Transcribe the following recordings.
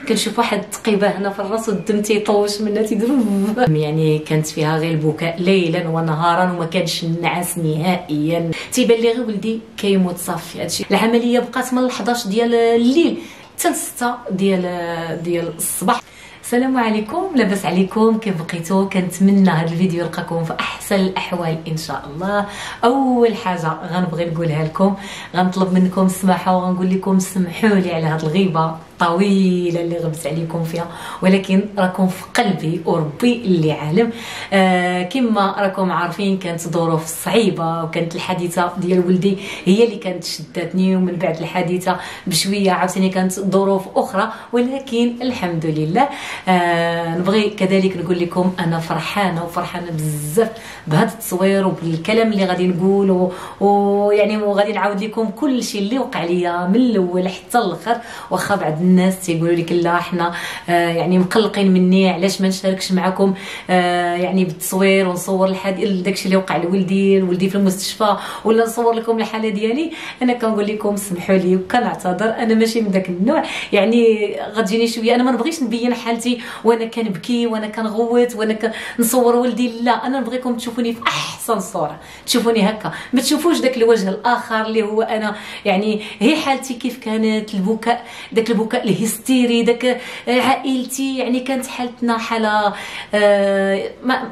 كنشوف واحد التقيبه هنا في الراس والدم تيطوش منها تيدوب. يعني كانت فيها غير البكاء ليلا ونهارا وما كانش النعاس نهائيا. تيبان لي غير ولدي كيموت صافي. هادشي العمليه بقات من 11 ديال الليل حتى 6 ديال الصباح. السلام عليكم، لاباس عليكم؟ كيف بقيتوا؟ كنتمنى هذا الفيديو يلقاكم في احسن الاحوال ان شاء الله. اول حاجه غنبغي نقولها لكم، غنطلب منكم السماحه وغنقول لكم سمحوا لي على هذه الغيبه طويله اللي غبت عليكم فيها، ولكن راكم في قلبي وربي اللي عالم. كما راكم عارفين كانت ظروف صعيبه، وكانت الحادثه ديال ولدي هي اللي كانت شدتني، ومن بعد الحادثه بشويه عاوتاني كانت ظروف اخرى، ولكن الحمد لله. نبغي كذلك نقول لكم انا فرحانه بزاف بهذا التصوير وبالكلام اللي غادي نقول، ويعني وغادي نعاود لكم كل شيء اللي وقع ليا من الاول حتى الاخر. واخا بعض الناس تيقولوا لك لا حنا يعني مقلقين مني، علاش ما نشاركش معكم يعني بالتصوير ونصور داكشي اللي وقع لولدي في المستشفى، ولا نصور لكم الحاله ديالي. انا كنقول لكم سمحوا لي وكنعتذر، انا ماشي من داك النوع. يعني غتجيني شويه، انا ما نبغيش نبين حالتي وانا كنبكي وانا كنغوت وانا كنصور ولدي، لا، انا نبغيكم تشوفوني في احسن صوره، تشوفوني هكا، ما تشوفوش داك الوجه الاخر اللي هو انا. يعني هي حالتي كيف كانت، البكاء، داك البكاء الهستيري، داك عائلتي، يعني كانت حالتنا حاله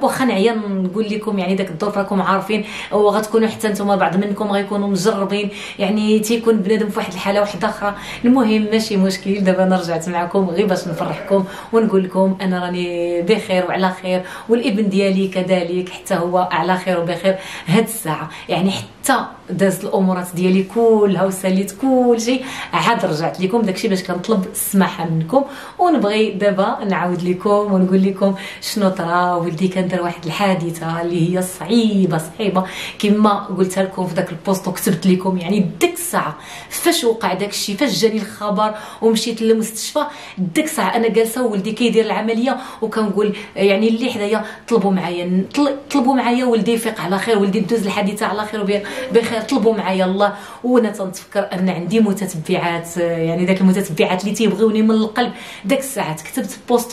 واخا نعيا نقول لكم يعني داك الظروف راكم عارفين، وغتكونوا حتى نتوما بعض منكم غيكونوا مجربين، يعني تيكون بنادم في واحد الحاله واحده اخرى. المهم ماشي مشكل، دابا انا رجعت معكم غير باش نفرحكم ونقول لكم انا راني بخير وعلى خير، والابن ديالي كذلك حتى هو على خير وبخير هاد الساعه. يعني حتى دازت الامورات ديالي كلها وساليت كل شيء، عاد رجعت لكم داكشي باش كنطلب السماحه منكم. ونبغي دابا نعاود لكم ونقول لكم شنو طرا. ولدي كان دار واحد الحادثه اللي هي صعيبه كما قلتها لكم في داك البوست وكتبت لكم. يعني ديك الساعه فاش وقع داكشي، فاش جاني الخبر ومشيت للمستشفى، ديك الساعه انا جالسه وولدي كيدير العمليه، وكنقول يعني اللي حدايا طلبوا معايا ولدي يفيق على خير، ولدي دوز الحادثه على خير بخير، طلبوا معايا الله. وانا تنتفكر ان عندي متتبعات، يعني داك المتتبعات اللي تيبغيوني من القلب. داك الساعات كتبت بوست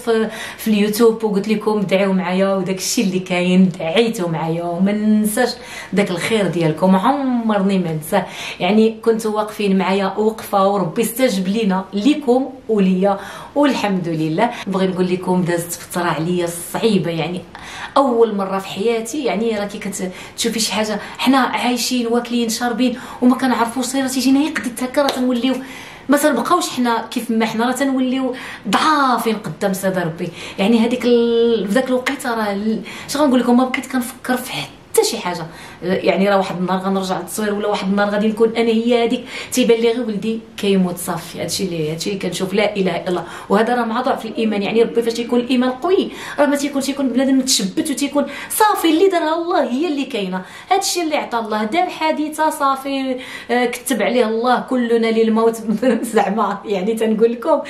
في اليوتيوب وقلت لكم دعيو معايا، وداك الشيء اللي كاين دعيتو معايا، وما ننساش داك الخير ديالكم، عمرني ما ننساه. يعني كنتوا واقفين معايا وقفه، وربي استجب لينا ليكم وليا، والحمد لله. نبغي نقول لكم دازت فتره عليا صعيبه، يعني اول مره في حياتي. يعني راكي كتشوفي شي حاجه، حنا عايشين واكلين شاربين وما كنعرفوش صايره تيجينا قديت هكا، راه تنوليو ما تنبقاوش حنا كيف ما حنا، راه تنوليو ضعافين قدام ساده ربي. يعني هذيك في ذاك الوقيته راه اش غنقول لكم، ما بقيت كنفكر في حتى شي حاجه. يعني راه واحد النهار غنرجع للتصوير، ولا واحد النهار غادي نكون انا هي هذيك تيبان لي غير ولدي كيموت صافي. هادشي اللي كنشوف، لا اله الا الله. وهذا راه مع ضعف الايمان. يعني ربي فاش يكون الايمان قوي راه ما تيكون بنادم متشبت، وتيكون صافي اللي دارها الله هي اللي كاينه. هادشي اللي عطى الله، دار حادثه صافي كتب عليه الله، كلنا للموت زعما. يعني تنقول لكم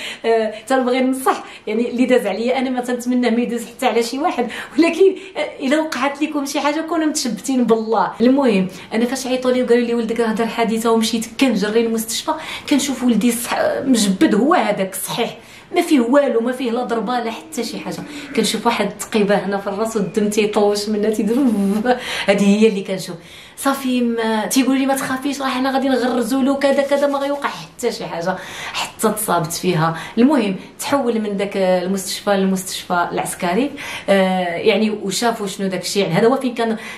تنبغي ننصح، يعني اللي داز عليا انا ما تنتمنى ما يدوز حتى على شي واحد، ولكن الا وقعت لكم شي حاجه كونوا متشبتين بالله. المهم انا فاش عيطوا لي وقالوا لي ولدك راه دار حادثه، ومشيت كنجري للمستشفى، كنشوف ولدي مجبد، هو هذاك صحيح، ما فيه والو، ما فيه لا ضربه لا حتى شي حاجه. كنشوف واحد التقيبه هنا في الراس والدم تيطوش منها تيدوب. هذه هي اللي كنشوف صافي. تيقولوا لي ما تخافيش، راه حنا غادي نغرزوا له كذا ما غيوقع حتى شي حاجه، حتى تصابت فيها. المهم تحول من داك المستشفى للمستشفى العسكري، يعني وشافوا شنو داك الشيء. يعني هذا هو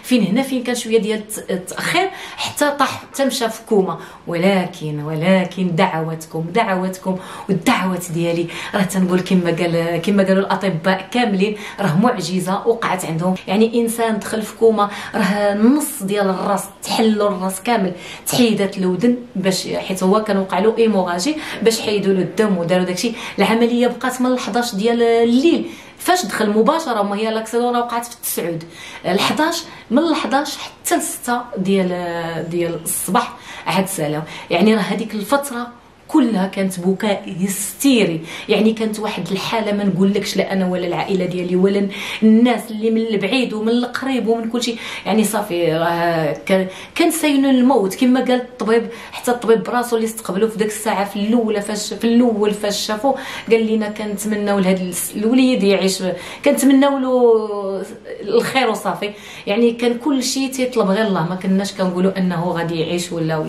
فين كان شويه ديال التاخير، حتى طاح حتى مشى في كوما. ولكن دعواتكم والدعوات ديالي راه تنقول كما قالوا الاطباء كاملين، راه معجزه وقعت عندهم. يعني انسان دخل في كوما، راه النص ديال الراس تحلوا الراس كامل، تحيدات الودن باش حيت هو كان وقع له ايموغاجي، باش حيدوا له الدم وداروا داكشي. العمليه بقات من 11 ديال الليل فاش دخل مباشره، ما هي لاكسيدون وقعت في التسعود. من 11 حتى 6 ديال الصباح عاد سلام. يعني راه هذيك الفتره كلها كانت بكاء هستيري. يعني كانت واحد الحاله ما نقولكش، لا انا ولا العائله ديالي ولا الناس اللي من البعيد ومن القريب ومن كل شيء، يعني صافي كان ساين الموت كما قال الطبيب. حتى الطبيب براسو اللي استقبلوا في ديك الساعه في الاول فاش شافو قال لنا كنتمناو لهذا الوليد يعيش، كنتمناو له الخير وصافي. يعني كان كل شيء تيطلب غير الله، ما كناش كنقولوا انه غادي يعيش ولا.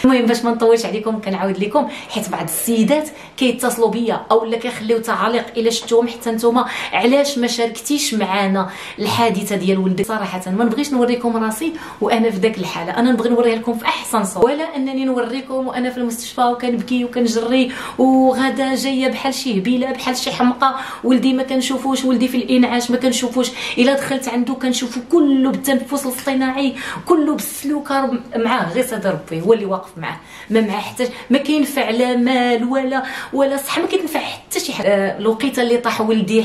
المهم باش ما نطولش عليكم كنعاود لكم، حيت بعض السيدات كيتصلوا بيا او لا كيخليو تعليق الا شفتوهم حتى نتوما علاش ما شاركتيش معنا الحادثه ديال ولدك. صراحه ما نبغيش نوريكم راسي وانا في داك الحاله، انا نبغي نوريها لكم في احسن صوره، ولا انني نوريكم وانا في المستشفى وكنبكي وكنجري وغدا جايه بحال شي هبيله بحال شي حمقى، ولدي ما كنشوفوش، ولدي في الانعاش ما كنشوفوش، الا دخلت عنده كنشوفو كله بالتنفس الاصطناعي، كله بالسلوكه معاه، غير صدر ربي هو اللي واقف معاه، ما معاه حتى ما كينفع لا مال ولا صح، ما كينفع حتى شي حاجه. الوقيته اللي طاح ولدي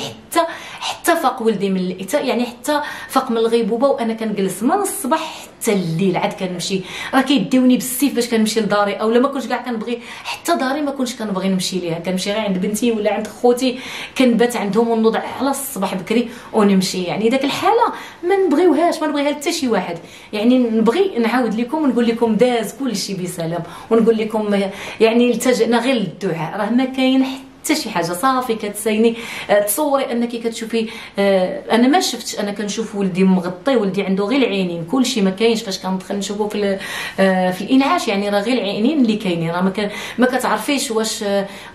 حتى فاق ولدي من الإيتاء، يعني حتى فاق من الغيبوبه، وانا كنجلس من الصباح حتى الليل عاد كنمشي، راه كيديوني بالسيف باش كنمشي لداري، اولا ما كنتش كاع كنبغي حتى داري ما كنتش كنبغي نمشي ليها، كنمشي غير عند بنتي ولا عند خوتي، كنبات عندهم ونوض على الصباح بكري ونمشي. يعني داك الحاله ما نبغيوهاش، ما نبغيها حتى شي واحد. يعني نبغي نعاود لكم ونقول لكم داز كل شيء بسلام، ونقول لكم يعني التجئنا غير للدعاء، راه ما كاين حتى شي حاجه. صافي كتسايني تصوري انك كتشوفي انا ما شفتش، انا كنشوف ولدي مغطي، ولدي عنده غير العينين، كلشي ما كاينش. فاش كندخل نشوفو في الانعاش يعني راه غير العينين اللي كاينين، راه ما كتعرفيش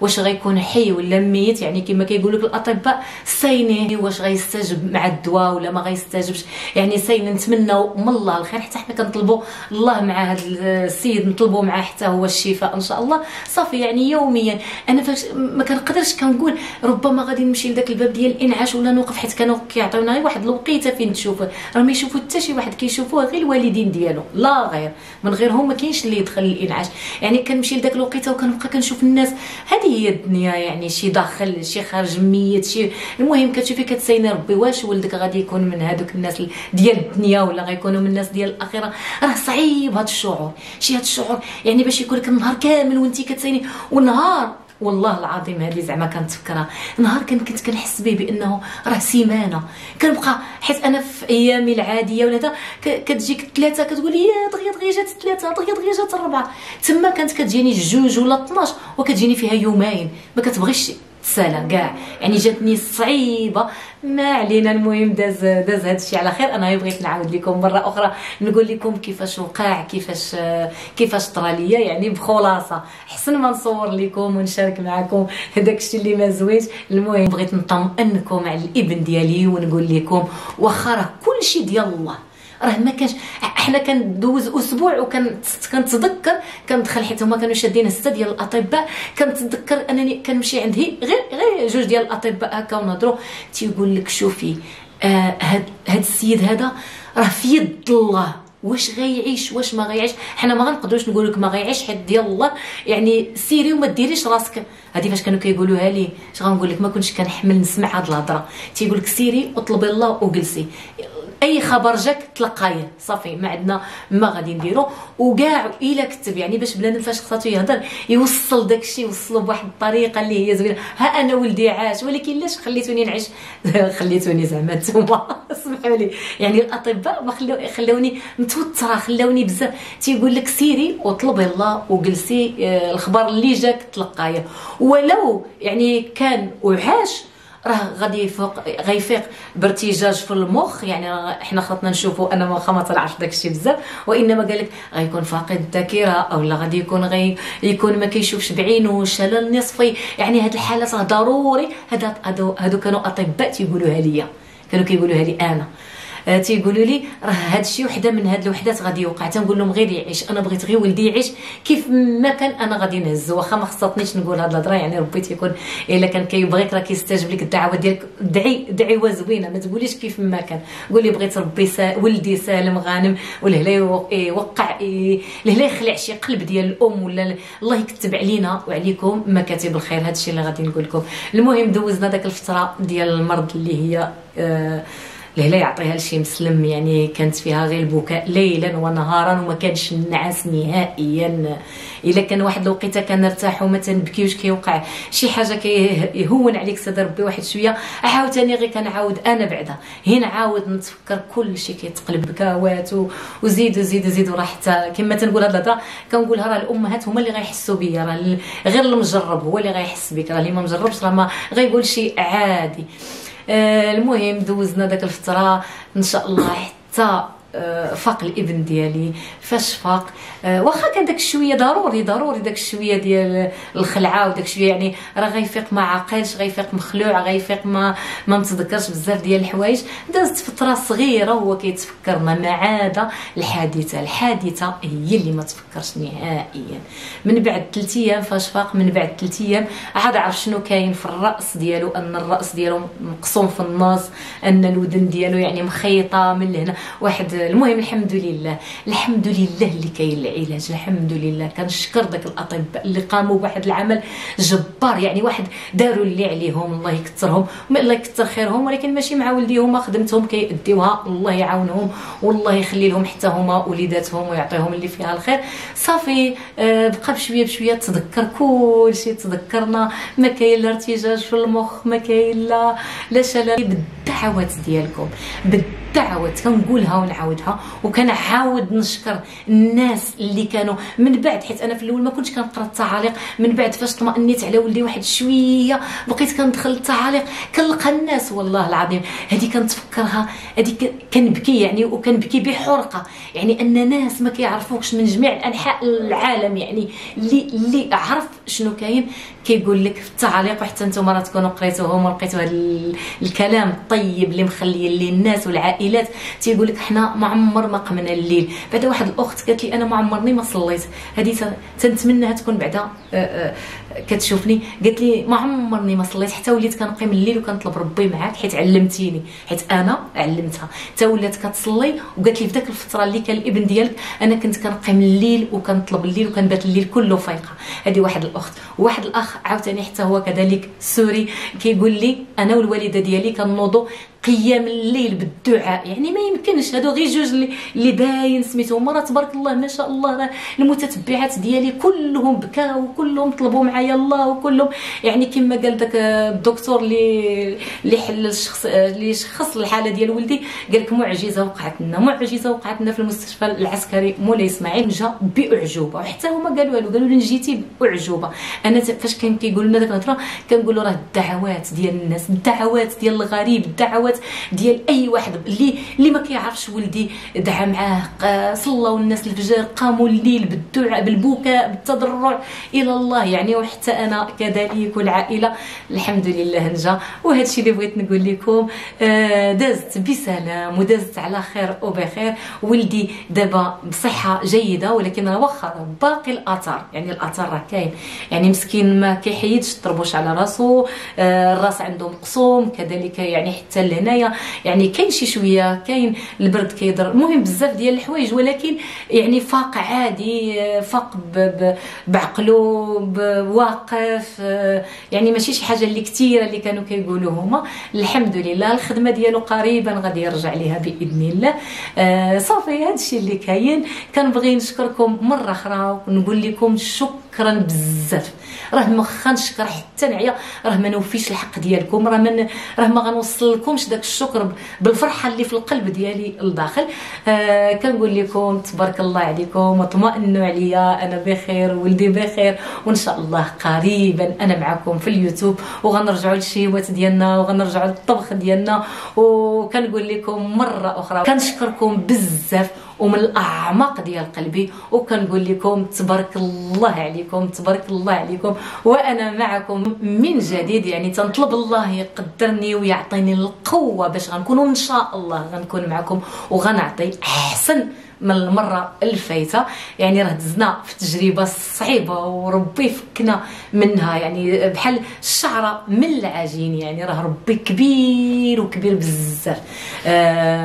واش غيكون حي ولا ميت. يعني كما كيقولوا لك الاطباء سايني واش غيستجب مع الدواء ولا ما غيستجبش. يعني سايني نتمناو من الله الخير، حتى حنا كنطلبوا الله مع هذا السيد، نطلبوا معاه حتى هو الشفاء ان شاء الله. صافي يعني يوميا انا فاش ما كنقدرش كنقول ربما غادي نمشي لذاك الباب ديال الانعاش ولا نوقف، حيت كانوا كيعطيونا غير واحد الوقيته فين تشوف، راه ما يشوفوا حتى شي واحد، كيشوفوه غير الوالدين ديالو لا غير، من غيرهم ما كاينش اللي يدخل الانعاش. يعني كنمشي لذاك الوقيته وكنبقى كنشوف الناس، هذه هي الدنيا، يعني شي داخل شي خارج ميت شي، المهم كتشوفي كتسايني ربي واش ولدك غادي يكون من هذوك الناس ديال الدنيا ولا غيكونوا من الناس ديال الاخره. راه صعيب هذا الشعور، شي هذا الشعور يعني باش يكون لك النهار كامل وانت كتسايني، والنهار والله العظيم هذه زعما كنتفكرها، نهار كنت كنحس به بانه راه سيمانه، كنبقى حيت انا في ايامي العاديه ولا هذا كتجيك ثلاثه كتقول لي دغيا جات ثلاثه دغيا جات الربعه، تما كانت كتجيني جوج ولا 12 وكتجيني فيها يومين ما كتبغيش تسالى كاع. يعني جاتني صعيبه، ما علينا. المهم داز هذا الشيء على خير. انا بغيت نعاود لكم مره اخرى نقول لكم كيفاش وقع، كيفاش طرا ليا، يعني بخلاصه حسن ما نصور لكم ونشارك معكم هذاك الشيء اللي ما زوينش. المهم بغيت نطمئنكم على الابن ديالي ونقول لكم واخا راه كل شيء ديال الله، راه ما كانش. حنا كندوز اسبوع وكنتذكر كندخل، حيت هما كانوا شادين 6 ديال الاطباء، كنتذكر انني كنمشي عند غير جوج ديال الاطباء هكا ونهضروا، تيقول لك شوفي هاد السيد هذا راه في يد الله، واش غيعيش واش ما غيعيش حنا ما غنقدروش نقول لك ما غيعيش، حيت ديال الله. يعني سيري وما ديريش راسك. هذه فاش كانوا كيقولوها لي اش غنقول لك، ما كنتش كنحمل نسمع هاد الهضره. تيقول لك سيري وطلبي الله وجلسي، اي خبر جاك تلقايه صافي، ما عندنا ما غادي نديرو. وكاع الا كتب يعني باش بنادم فاش خصاتو يهضر يوصل داكشي، يوصلو بواحد الطريقه اللي هي زوينه. ها انا ولدي عاش، ولكن لاش خليتوني نعيش خليتوني زعما نتوما اسمحوا لي، يعني الاطباء ما خلوني متوتره، خلوني بزاف. تيقول لك سيري وطلبي الله وجلسي، الخبر اللي جاك تلقايه، ولو يعني كان وعاش راه غادي غيفيق بارتجاج في المخ. يعني احنا خاطنا نشوفوا، انا ما طلعش داكشي بزاف، وانما قال لك غيكون فاقد الذاكره، او لا غادي يكون ما كيشوفش بعينه، شلل نصفي. يعني هاد الحالات راه ضروري. هادو كانوا اطباء تيقولوها ليا، كانوا كيقولوها لي انا، تيقولوا لي راه هذا الشيء وحده من هاد الوحدات غادي يوقع. تنقول لهم غير يعيش، انا بغيت غير ولدي يعيش كيف ما كان، انا غادي نهز، واخا ما خصاتنيش نقول هاد الهضره. يعني ربي تيكون الا كان كيبغيك راه كيستجيب لك الدعوه ديالك. دعوه زوينه، ما تقوليش كيف ما كان، قولي بغيت ربي ولدي سالم غانم، والهلا يوقع الهلا يخلع شي قلب ديال الام، ولا الله يكتب علينا وعليكم مكاتب الخير. هذا الشيء اللي غادي نقول لكم. المهم دوزنا داك الفتره ديال المرض اللي هي لا يعطيها لشي مسلم. يعني كانت فيها غير البكاء ليلا ونهارا وما كانش النعاس نهائيا. الا كان واحد الوقيته كنرتاح وما تنبكيوش كيوقع شي حاجه كيهون عليك صدر ربي واحد شويه، عاوتاني غير كنعاود انا بعدا هنا عاود نتفكر كل شيء كيتقلب بكاوات وزيد وزيد وزيد. وراه حتى كما تنقول هاد الهضره كنقولها راه الامهات هما اللي غيحسوا بيا، راه غير المجرب هو اللي غيحس بك، راه اللي ما مجربش راه ما غيقول شيء عادي. المهم دوزنا داك الفتره ان شاء الله حتى فاق الابن ديالي. فاش فاق واخا كان داك الشويه ضروري داك الشويه ديال الخلعه وداك الشويه، يعني راه غيفيق ما عاقلش، غيفيق مخلوع، غيفيق ما متذكرش بزاف ديال الحوايج. دازت فتره صغيره وهو كيتفكرنا، ما عاد الحادثه هي اللي ما تفكرش نهائيا. من بعد 3 ايام فاش فاق، من بعد 3 ايام عاد عرف شنو كاين في الراس ديالو، ان الراس ديالو مقسوم في النص، ان الودن ديالو يعني مخيطه من لهنا واحد. المهم الحمد لله اللي كاين العلاج، الحمد لله. كنشكر داك الاطباء اللي قاموا بواحد العمل جبار، يعني واحد داروا اللي عليهم، الله يكثرهم الله يكثر خيرهم، ولكن ماشي مع ولديهم خدمتهم كيديوها، الله يعاونهم والله يخلي لهم حتى هما وليداتهم ويعطيهم اللي فيها الخير. صافي بقى بشويه بشويه تذكر كل شيء، تذكرنا ما كاين لا ارتجاج في المخ، ما كاين لا شلل. بالدعوات ديالكم، بالدعوات كنقولها ونعاودها، وكنعاود نشكر الناس اللي كانوا من بعد، حيت انا في الاول ما كنتش كنقرا التعاليق. من بعد فاش طمأنيت على ولدي واحد شويه بقيت كندخل التعاليق، كنلقى الناس والله العظيم هذه كنتفكرها، هذه كنبكي يعني، وكنبكي بحرقه، يعني ان ناس ما كيعرفوكش من جميع انحاء العالم، يعني اللي عرف شنو كاين كيقول لك في التعاليق. وحتى نتوما راه تكونوا قريتوهم ولقيتوا هذا الكلام الطيب اللي مخلي اللي الناس والعائلات تيقول لك حنا ما عمر ما قمنا الليل. بعدا واحد الاخت قالت لي انا ما عمرني ما صليت، هذه تنتمناها تكون بعدا كتشوفني، قالت لي ما عمرني ما صليت حتى وليت كنقيم الليل وكنطلب ربي معاك، حيت علمتيني، حيت انا علمتها حتى ولات كتصلي. وقالت لي في داك الفتره اللي كان الابن ديالك انا كنت كنقيم الليل وكنطلب الليل وكنبات الليل كله فايقه. هذه واحد الاخت. وواحد الاخ عاوتاني حتى هو كذلك سوري كيقول لي انا والوالده ديالي كنوضوا قيام الليل بالدعاء، يعني ما يمكنش. هادو غير جوج اللي باين سميتهم، مرة تبارك الله ما شاء الله راه المتتبعات ديالي كلهم بكاو وكلهم طلبوا معايا الله، وكلهم يعني كما قال داك الدكتور اللي حل الشخص اللي شخص الحاله ديال ولدي، قال لك معجزه وقعت لنا في المستشفى العسكري مولاي اسماعيل، جا باعجوبه. وحتى هما قالوا لي جيتي باعجوبه. انا فاش كان كيقولوا لنا داك الهضره كنقولوا راه الدعوات ديال الناس، الدعوات ديال الغريب، الدعوات ديال اي واحد اللي ما كيعرفش ولدي دعا معاه، صلوا الناس الفجر، قاموا الليل بالدعاء بالبكاء بالتضرع الى الله يعني. وحتى انا كذلك والعائله الحمد لله نجا. وهذا الشيء اللي بغيت نقول لكم، دازت بسلام ودازت على خير وبخير. ولدي دابا بصحه جيده، ولكن راه واخا باقي الاثار، يعني الاثار راه كاين، يعني مسكين ما كيحيدش الطربوش على راسو، الراس عنده مقسوم كذلك، يعني حتى لهنايا يعني كاين شي شويه، كاين البرد كيضر، المهم بزاف ديال الحوايج، ولكن يعني فاق عادي، فاق بعقلو واقف، يعني ماشي شي حاجه اللي كثيره اللي كانوا كيقولوا هما. الحمد لله الخدمه ديالو قريبا غادي يرجع ليها باذن الله. صافي هذا الشيء اللي كاين. كنبغي نشكركم مره اخرى ونقول لكم شكرا بزاف. راه ما خنشكر حتى نعيا، راه ما نوفيش الحق ديالكم، راه ما غنوصل لكمش داك الشكر بالفرحه اللي في القلب ديالي لداخل. كنقول لكم تبارك الله عليكم وطمئنوا عليا، انا بخير ولدي بخير، وان شاء الله قريبا انا معكم في اليوتيوب، وغنرجعوا للشهوات ديالنا وغنرجعوا للطبخ ديالنا. وكنقول لكم مره اخرى كنشكركم بزاف ومن الاعماق ديال قلبي، وكنقول لكم تبارك الله عليكم، تبارك الله عليكم، وانا معكم من جديد. يعني تنطلب الله يقدرني ويعطيني القوه باش غنكونوا ان شاء الله غنكون معكم وغنعطي احسن من المره الفايته. يعني راه دزنا في تجربه صعيبه وربي فكنا منها، يعني بحال الشعره من العجين. يعني راه ربي كبير وكبير بزاف.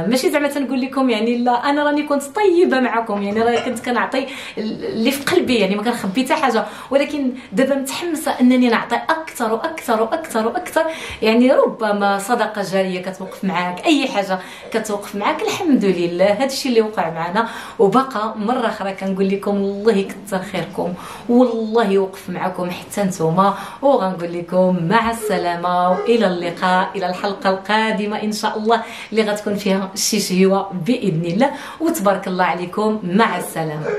ماشي زعما تنقول لكم يعني لا انا راني كنت طيبه معكم، يعني راه كنت كنعطي اللي في قلبي، يعني ما كنخبي حتى حاجه، ولكن دابا متحمسه انني نعطي اكثر واكثر واكثر واكثر. يعني ربما صدقه جاريه كتوقف معاك، اي حاجه كتوقف معاك. الحمد لله هذا الشيء اللي وقع معنا، وبقى مره اخرى كنقول لكم الله يكثر خيركم والله يوقف معكم حتى نتوما. وغنقول لكم مع السلامه والى اللقاء، الى الحلقه القادمه ان شاء الله اللي غتكون فيها شي شهوه باذن الله. وتبارك الله عليكم، مع السلامه.